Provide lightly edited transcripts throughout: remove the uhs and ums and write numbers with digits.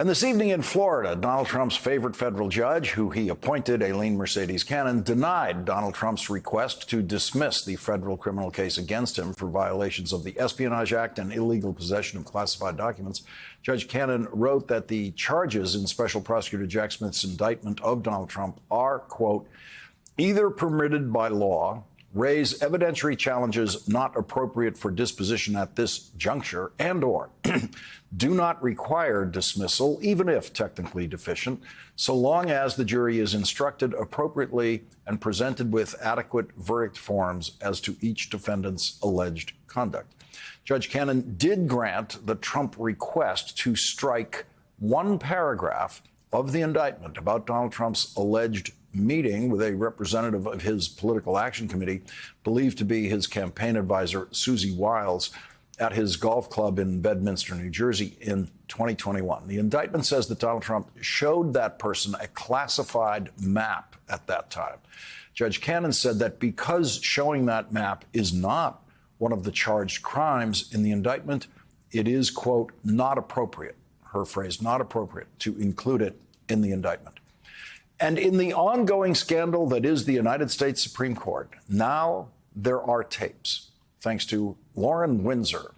And this evening in Florida, Donald Trump's favorite federal judge, who he appointed, Aileen Mercedes Cannon, denied Donald Trump's request to dismiss the federal criminal case against him for violations of the Espionage Act and illegal possession of classified documents. Judge Cannon wrote that the charges in Special Prosecutor Jack Smith's indictment of Donald Trump are, quote, either permitted by law, raise evidentiary challenges not appropriate for disposition at this juncture, and/or do not require dismissal, even if technically deficient, so long as the jury is instructed appropriately and presented with adequate verdict forms as to each defendant's alleged conduct. Judge Cannon did grant the Trump request to strike one paragraph of the indictment about Donald Trump's alleged meeting with a representative of his political action committee, believed to be his campaign advisor, Susie Wiles, at his golf club in Bedminster, New Jersey in 2021. The indictment says that Donald Trump showed that person a classified map at that time. Judge Cannon said that because showing that map is not one of the charged crimes in the indictment, it is, quote, not appropriate, her phrase, not appropriate, to include it in the indictment. And in the ongoing scandal that is the United States Supreme Court, now there are tapes, thanks to Lauren Windsor,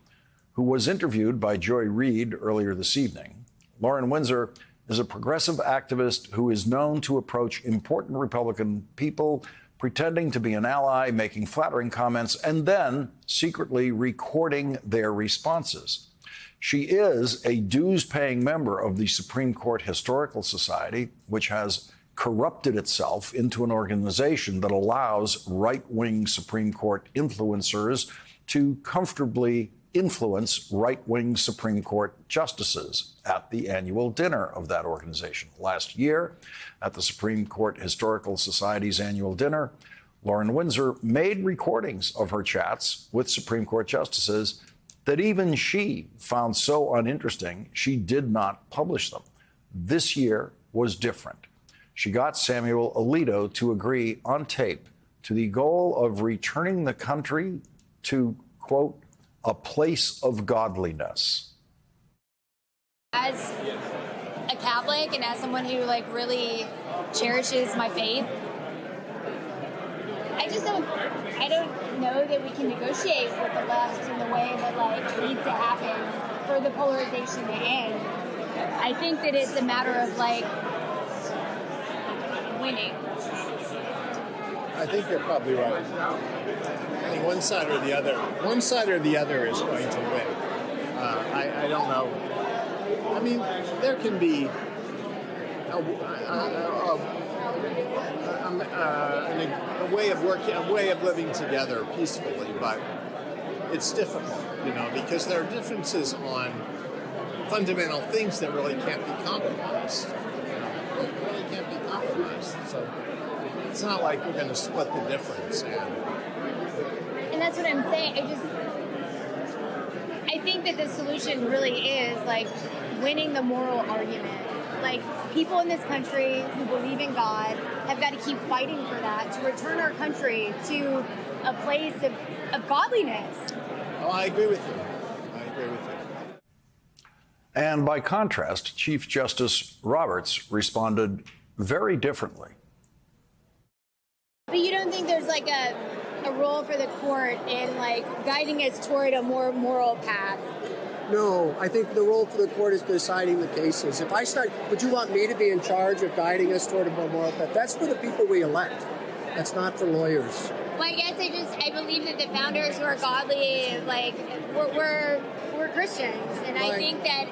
who was interviewed by Joy Reid earlier this evening. Lauren Windsor is a progressive activist who is known to approach important Republican people, pretending to be an ally, making flattering comments, and then secretly recording their responses. She is a dues-paying member of the Supreme Court Historical Society, which has corrupted itself into an organization that allows right-wing Supreme Court influencers to comfortably influence right-wing Supreme Court justices at the annual dinner of that organization. Last year, at the Supreme Court Historical Society's annual dinner, Lauren Windsor made recordings of her chats with Supreme Court justices that even she found so uninteresting, she did not publish them. This year was different. She got Samuel Alito to agree on tape to the goal of returning the country to, quote, a place of godliness. As a Catholic and as someone who really cherishes my faith, I don't know that we can negotiate with the left in the way that needs to happen for the polarization to end. I think that it's a matter of winning. I think you're probably right. I think one side or the other is going to win. I don't know. I mean, there can be a way of living together peacefully, but it's difficult, because there are differences on fundamental things that really can't be compromised. Really can't be compromised. So it's not like we're going to split the difference. And that's what I'm saying. I think that the solution really is winning the moral argument. People in this country who believe in God have got to keep fighting for that, to return our country to a place of godliness. Oh, I agree with you. And by contrast, Chief Justice Roberts responded very differently. But you don't think there's a role for the court in guiding us toward a more moral path? No, I think the role for the court is deciding the cases. If I start, would you want me to be in charge of guiding us toward a more moral path? That's for the people we elect. That's not for lawyers. Well, I guess I believe that the founders were godly, we're Christians, and I think that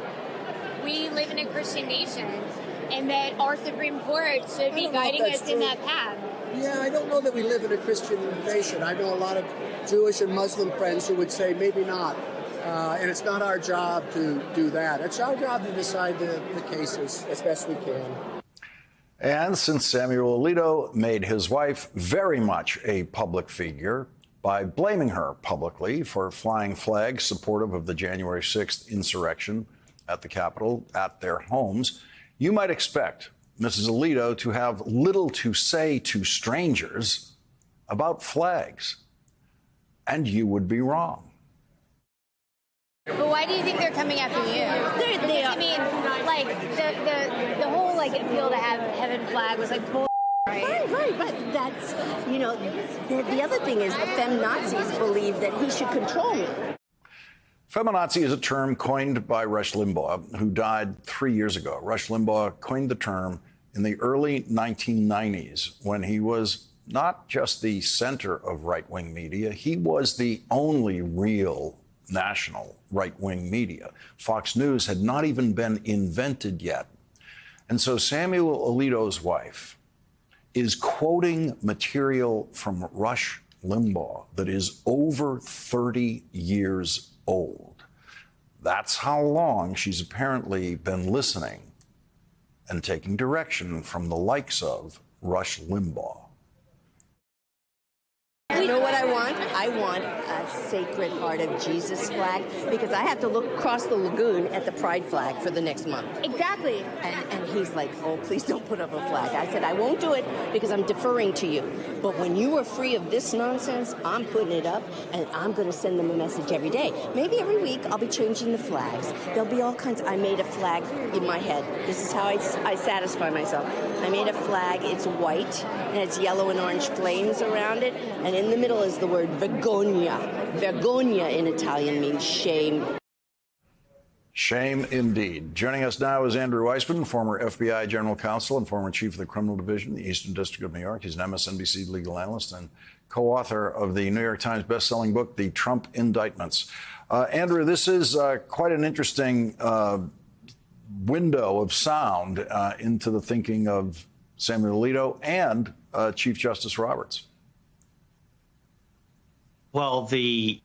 we live in a Christian nation, and that our Supreme Court should be guiding us in that path. Yeah, I don't know that we live in a Christian nation. I know a lot of Jewish and Muslim friends who would say maybe not. And it's not our job to do that. It's our job to decide the cases as best we can. And since Samuel Alito made his wife very much a public figure by blaming her publicly for flying flags supportive of the January 6th insurrection at the Capitol at their homes, you might expect Mrs. Alito to have little to say to strangers about flags. And you would be wrong. But why do you think they're coming after you? They I are. mean, like the whole like appeal to have heaven flag was like bull. Right, but that's, the other thing is the feminazis believe that he should control me. Feminazi is a term coined by Rush Limbaugh, who died 3 years ago. Rush Limbaugh coined the term in the early 1990s when he was not just the center of right-wing media, he was the only real national right-wing media. Fox News had not even been invented yet. And so Samuel Alito's wife is quoting material from Rush Limbaugh that is over 30 years old. That's how long she's apparently been listening and taking direction from the likes of Rush Limbaugh. You know what I want? I want a Sacred Heart of Jesus flag because I have to look across the lagoon at the Pride flag for the next month. Exactly. And he's like, oh, please don't put up a flag. I said, I won't do it because I'm deferring to you. But when you are free of this nonsense, I'm putting it up, and I'm going to send them a message every day. Maybe every week I'll be changing the flags. There'll be all kinds. I made a flag in my head. This is how I satisfy myself. I made a flag. It's white, and it's yellow and orange flames around it, and in the middle is the word vergogna. Vergogna in Italian means shame. Shame indeed. Joining us now is Andrew Weissmann, former FBI general counsel and former chief of the criminal division, the Eastern District of New York. He's an MSNBC legal analyst and co-author of the New York Times best-selling book, The Trump Indictments. Andrew, this is quite an interesting window of sound into the thinking of Samuel Alito and Chief Justice Roberts. Well, the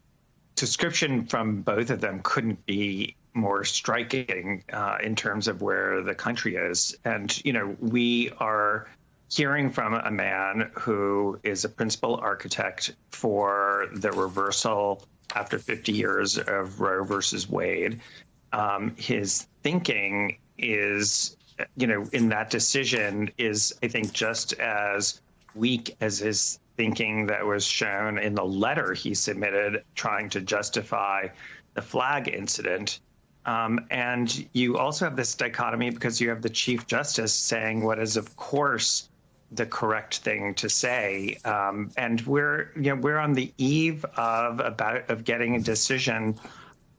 description from both of them couldn't be more striking in terms of where the country is. And, we are hearing from a man who is a principal architect for the reversal after 50 years of Roe versus Wade. His thinking is, in that decision is, I think, just as weak as his thinking that was shown in the letter he submitted trying to justify the flag incident. And you also have this dichotomy because you have the Chief Justice saying what is, of course, the correct thing to say. And we're on the eve of getting a decision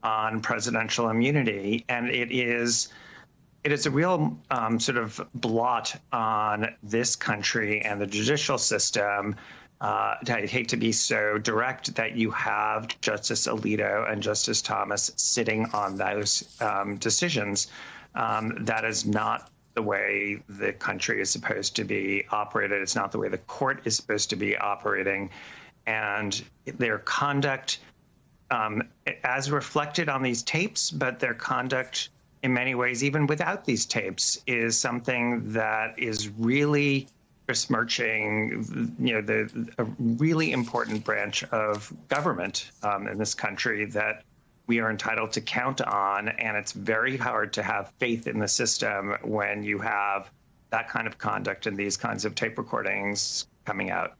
on presidential immunity, and it is a real sort of blot on this country and the judicial system. I hate to be so direct that you have Justice Alito and Justice Thomas sitting on those decisions. That is not the way the country is supposed to be operated. It's not the way the court is supposed to be operating. And their conduct, as reflected on these tapes, but their conduct in many ways, even without these tapes, is something that is really besmirching, a really important branch of government in this country that we are entitled to count on. And it's very hard to have faith in the system when you have that kind of conduct and these kinds of tape recordings coming out.